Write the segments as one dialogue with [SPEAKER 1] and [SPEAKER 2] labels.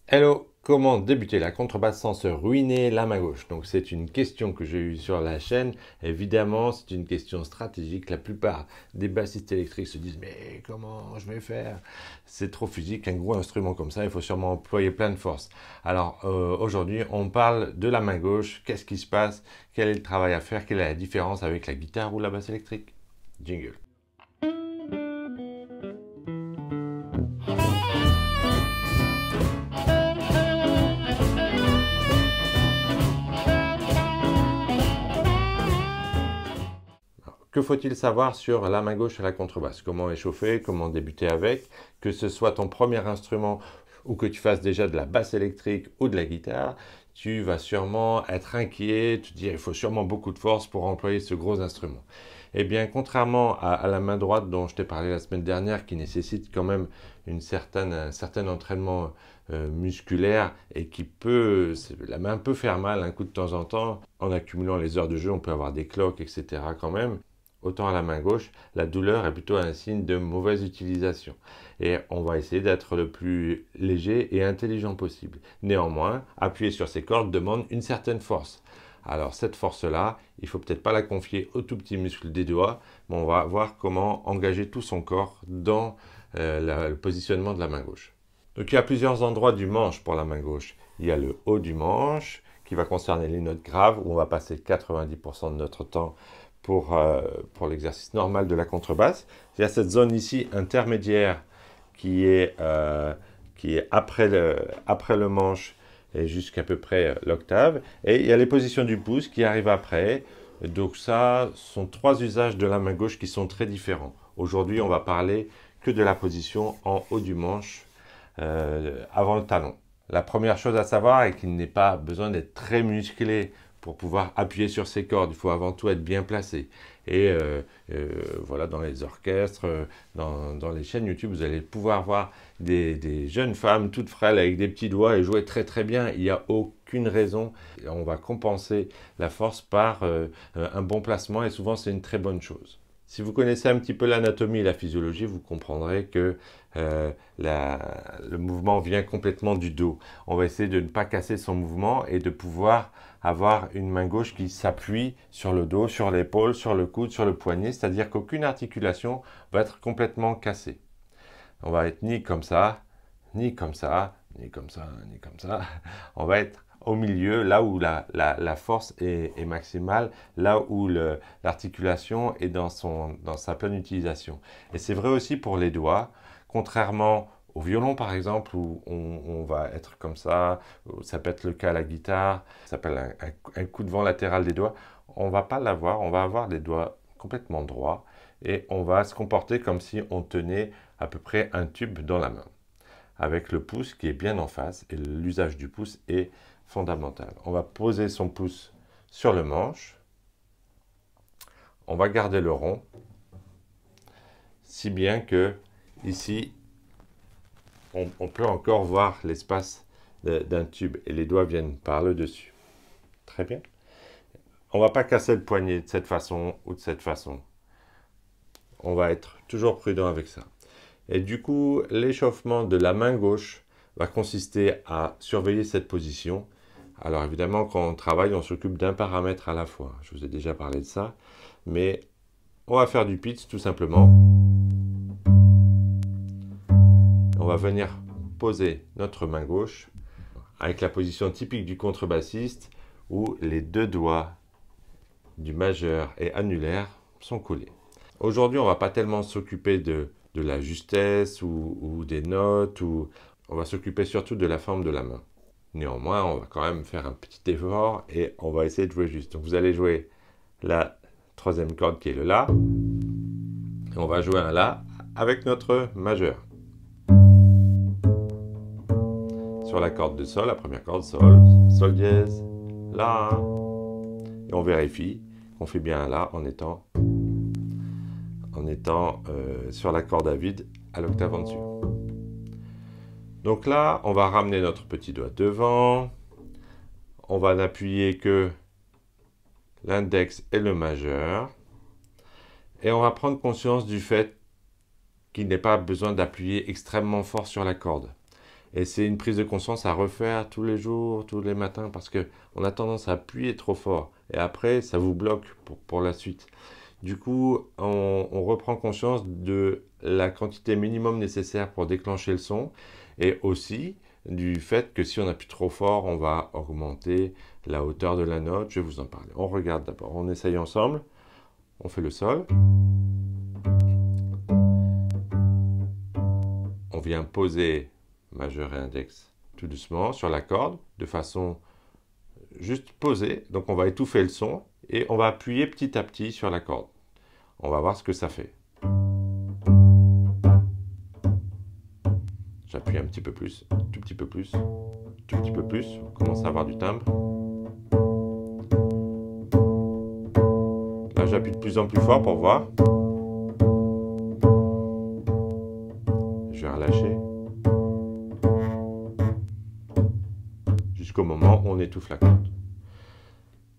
[SPEAKER 1] Hello, comment débuter la contrebasse sans se ruiner la main gauche? Donc c'est une question que j'ai eue sur la chaîne. Évidemment, c'est une question stratégique. La plupart des bassistes électriques se disent mais comment je vais faire? C'est trop physique, un gros instrument comme ça, il faut sûrement employer plein de force. Alors aujourd'hui, on parle de la main gauche. Qu'est-ce qui se passe? Quel est le travail à faire? Quelle est la différence avec la guitare ou la basse électrique? Jingle. Que faut-il savoir sur la main gauche à la contrebasse? Comment échauffer? Comment débuter avec? Que ce soit ton premier instrument ou que tu fasses déjà de la basse électrique ou de la guitare, tu vas sûrement être inquiet, te dire il faut sûrement beaucoup de force pour employer ce gros instrument. Eh bien, contrairement à la main droite dont je t'ai parlé la semaine dernière, qui nécessite quand même un certain entraînement musculaire et la main peut faire mal un coup de temps en temps, en accumulant les heures de jeu, on peut avoir des cloques, etc. quand même. Autant à la main gauche, la douleur est plutôt un signe de mauvaise utilisation. Et on va essayer d'être le plus léger et intelligent possible. Néanmoins, appuyer sur ces cordes demande une certaine force. Alors cette force-là, il ne faut peut-être pas la confier aux tout petits muscles des doigts, mais on va voir comment engager tout son corps dans le positionnement de la main gauche. Donc il y a plusieurs endroits du manche pour la main gauche. Il y a le haut du manche, qui va concerner les notes graves, où on va passer 90% de notre temps pour l'exercice normal de la contrebasse. Il y a cette zone ici intermédiaire qui est après le manche et jusqu'à peu près l'octave. Et il y a les positions du pouce qui arrivent après. Donc ça sont trois usages de la main gauche qui sont très différents. Aujourd'hui, on va parler que de la position en haut du manche avant le talon. La première chose à savoir est qu'il n'est pas besoin d'être très musclé pour pouvoir appuyer sur ces cordes. Il faut avant tout être bien placé. Et voilà, dans les orchestres, dans les chaînes YouTube, vous allez pouvoir voir des jeunes femmes toutes frêles avec des petits doigts et jouer très très bien. Il n'y a aucune raison. On va compenser la force par un bon placement et souvent c'est une très bonne chose. Si vous connaissez un petit peu l'anatomie et la physiologie, vous comprendrez que le mouvement vient complètement du dos. On va essayer de ne pas casser son mouvement et de pouvoir avoir une main gauche qui s'appuie sur le dos, sur l'épaule, sur le coude, sur le poignet, c'est-à-dire qu'aucune articulation va être complètement cassée. On va être ni comme ça, ni comme ça, ni comme ça, ni comme ça. On va être au milieu, là où la force est maximale, là où l'articulation est dans sa pleine utilisation. Et c'est vrai aussi pour les doigts, contrairement au violon par exemple, où on va être comme ça peut être le cas à la guitare, ça s'appelle un coup de vent latéral des doigts, on ne va pas l'avoir, on va avoir des doigts complètement droits et on va se comporter comme si on tenait à peu près un tube dans la main, avec le pouce qui est bien en face, et l'usage du pouce est fondamental. On va poser son pouce sur le manche, on va garder le rond, si bien que ici, on peut encore voir l'espace d'un tube, et les doigts viennent par le dessus. Très bien. On ne va pas casser le poignet de cette façon ou de cette façon. On va être toujours prudent avec ça. Et du coup, l'échauffement de la main gauche va consister à surveiller cette position. Alors évidemment, quand on travaille, on s'occupe d'un paramètre à la fois. Je vous ai déjà parlé de ça. Mais on va faire du pitch tout simplement. On va venir poser notre main gauche avec la position typique du contrebassiste où les deux doigts du majeur et annulaire sont collés. Aujourd'hui, on ne va pas tellement s'occuper de la justesse ou des notes, on va s'occuper surtout de la forme de la main. Néanmoins, on va quand même faire un petit effort et on va essayer de jouer juste. Donc vous allez jouer la troisième corde qui est le La, et on va jouer un La avec notre majeur. Sur la corde de Sol, la première corde, Sol, Sol dièse, La, et on vérifie qu'on fait bien un La en étant sur la corde à vide à l'octave en dessus. Donc là, on va ramener notre petit doigt devant, on va n'appuyer que l'index et le majeur, et on va prendre conscience du fait qu'il n'est pas besoin d'appuyer extrêmement fort sur la corde. Et c'est une prise de conscience à refaire tous les jours, tous les matins, parce qu'on a tendance à appuyer trop fort. Et après, ça vous bloque pour la suite. Du coup, on reprend conscience de la quantité minimum nécessaire pour déclencher le son. Et aussi du fait que si on appuie trop fort, on va augmenter la hauteur de la note. Je vais vous en parler. On regarde d'abord, on essaye ensemble. On fait le sol. On vient poser majeur et index tout doucement sur la corde, de façon juste posée. Donc on va étouffer le son et on va appuyer petit à petit sur la corde. On va voir ce que ça fait. J'appuie un petit peu plus, tout petit peu plus, tout petit peu plus. On commence à avoir du timbre. Là, j'appuie de plus en plus fort pour voir. Je vais relâcher. Jusqu'au moment où on étouffe la corde.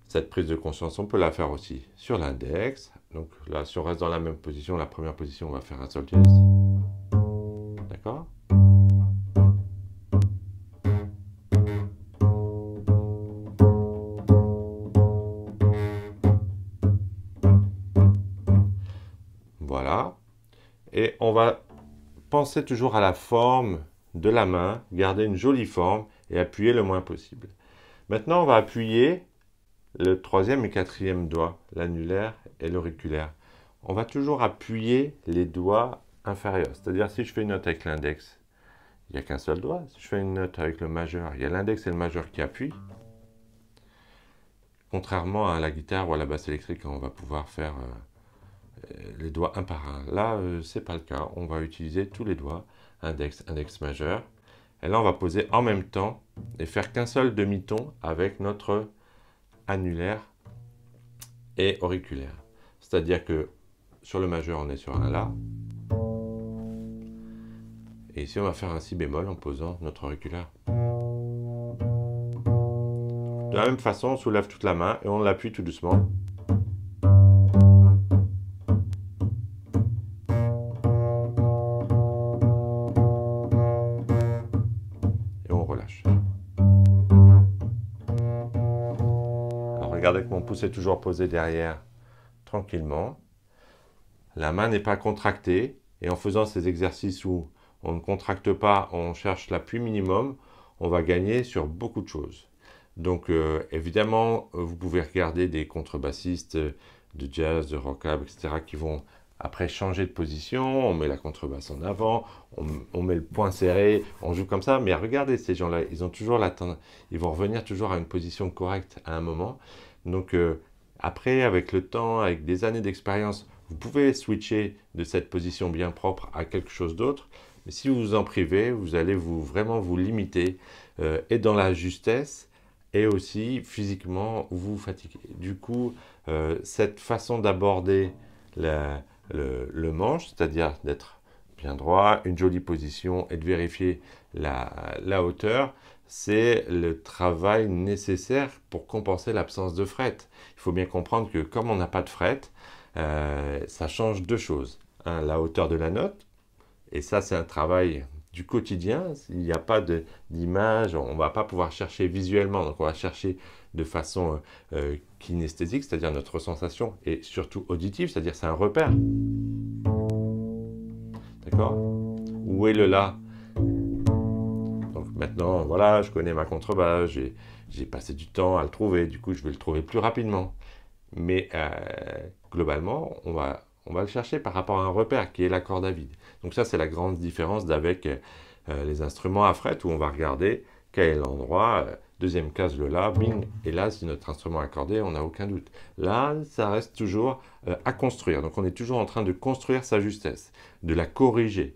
[SPEAKER 1] Cette prise de conscience, on peut la faire aussi sur l'index. Donc là, si on reste dans la même position, la première position, on va faire un sol dièse. D'accord ? Voilà. Et on va penser toujours à la forme de la main, garder une jolie forme et appuyer le moins possible. Maintenant, on va appuyer le troisième et quatrième doigt, l'annulaire et l'auriculaire. On va toujours appuyer les doigts inférieurs. C'est-à-dire, si je fais une note avec l'index, il n'y a qu'un seul doigt. Si je fais une note avec le majeur, il y a l'index et le majeur qui appuient. Contrairement à la guitare ou à la basse électrique, on va pouvoir faire les doigts un par un. Là, ce n'est pas le cas. On va utiliser tous les doigts, index, index majeur. Et là, on va poser en même temps et faire qu'un seul demi-ton avec notre annulaire et auriculaire. C'est-à-dire que sur le majeur, on est sur un La. Et ici, on va faire un Si bémol en posant notre auriculaire. De la même façon, on soulève toute la main et on l'appuie tout doucement. Et on relâche. Alors regardez que mon pouce est toujours posé derrière, tranquillement. La main n'est pas contractée. Et en faisant ces exercices où on ne contracte pas, on cherche l'appui minimum, on va gagner sur beaucoup de choses. Donc évidemment, vous pouvez regarder des contrebassistes de jazz, de rockab, etc. qui vont après changer de position, on met la contrebasse en avant, on met le poing serré, on joue comme ça. Mais regardez ces gens-là, ils ont toujours ils vont revenir toujours à une position correcte à un moment. Donc après, avec le temps, avec des années d'expérience, vous pouvez switcher de cette position bien propre à quelque chose d'autre. Mais si vous vous en privez, vous allez vraiment vous limiter et dans la justesse et aussi physiquement vous vous fatiguez. Du coup, cette façon d'aborder le manche, c'est-à-dire d'être bien droit, une jolie position et de vérifier la hauteur, c'est le travail nécessaire pour compenser l'absence de fret. Il faut bien comprendre que comme on n'a pas de fret, ça change deux choses. La hauteur de la note, et ça c'est un travail du quotidien. Il n'y a pas d'image, on ne va pas pouvoir chercher visuellement, donc on va chercher de façon kinesthésique, c'est-à-dire notre sensation, et surtout auditive, c'est-à-dire c'est un repère. D'accord? Où est le La? Donc maintenant, voilà, je connais ma contrebasse, j'ai passé du temps à le trouver, du coup je vais le trouver plus rapidement. Mais globalement, on va le chercher par rapport à un repère qui est la corde à vide. Donc ça, c'est la grande différence d'avec les instruments à fret où on va regarder quel est l'endroit. Deuxième case, le La, bing. Et là, si notre instrument est accordé, on n'a aucun doute. Là, ça reste toujours à construire. Donc on est toujours en train de construire sa justesse, de la corriger.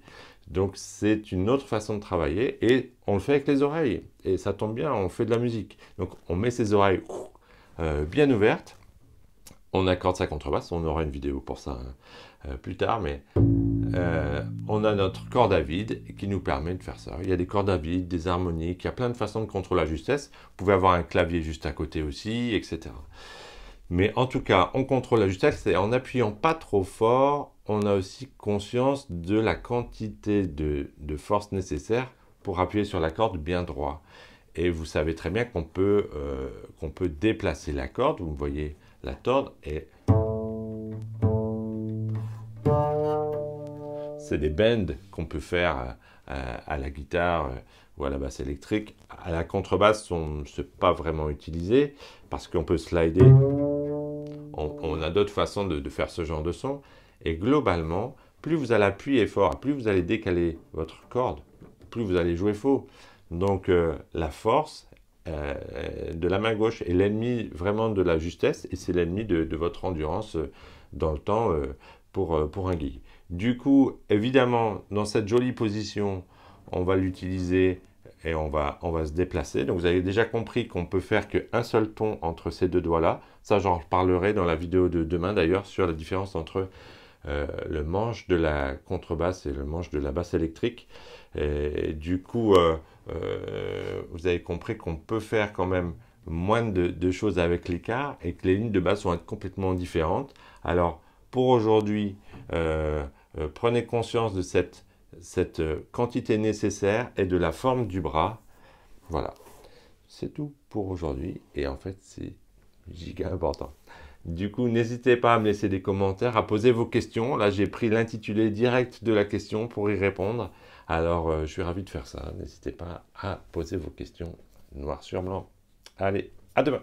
[SPEAKER 1] Donc c'est une autre façon de travailler et on le fait avec les oreilles. Et ça tombe bien, on fait de la musique. Donc on met ses oreilles bien ouvertes. On accorde sa contrebasse, on aura une vidéo pour ça plus tard, mais on a notre corde à vide qui nous permet de faire ça. Il y a des cordes à vide, des harmoniques, il y a plein de façons de contrôler la justesse. Vous pouvez avoir un clavier juste à côté aussi, etc. Mais en tout cas, on contrôle la justesse et en appuyant pas trop fort, on a aussi conscience de la quantité de force nécessaire pour appuyer sur la corde bien droit. Et vous savez très bien qu'on peut déplacer la corde. Vous voyez la tordre et c'est des bends qu'on peut faire à la guitare ou à la basse électrique. À la contrebasse, c'est pas vraiment utilisé parce qu'on peut slider. On a d'autres façons de faire ce genre de son. Et globalement, plus vous allez appuyer fort, plus vous allez décaler votre corde, plus vous allez jouer faux. Donc la force de la main gauche est l'ennemi vraiment de la justesse et c'est l'ennemi de votre endurance dans le temps pour un gig. Du coup, évidemment, dans cette jolie position, on va l'utiliser et on va se déplacer. Donc vous avez déjà compris qu'on peut faire qu'un seul ton entre ces deux doigts-là. Ça, j'en reparlerai dans la vidéo de demain d'ailleurs sur la différence entre le manche de la contrebasse et le manche de la basse électrique. Et du coup, vous avez compris qu'on peut faire quand même moins de choses avec l'écart et que les lignes de basse vont être complètement différentes. Alors, pour aujourd'hui, prenez conscience de cette quantité nécessaire et de la forme du bras. Voilà, c'est tout pour aujourd'hui et en fait, c'est giga important. Du coup, n'hésitez pas à me laisser des commentaires, à poser vos questions. Là, j'ai pris l'intitulé direct de la question pour y répondre. Alors, je suis ravi de faire ça. N'hésitez pas à poser vos questions noir sur blanc. Allez, à demain!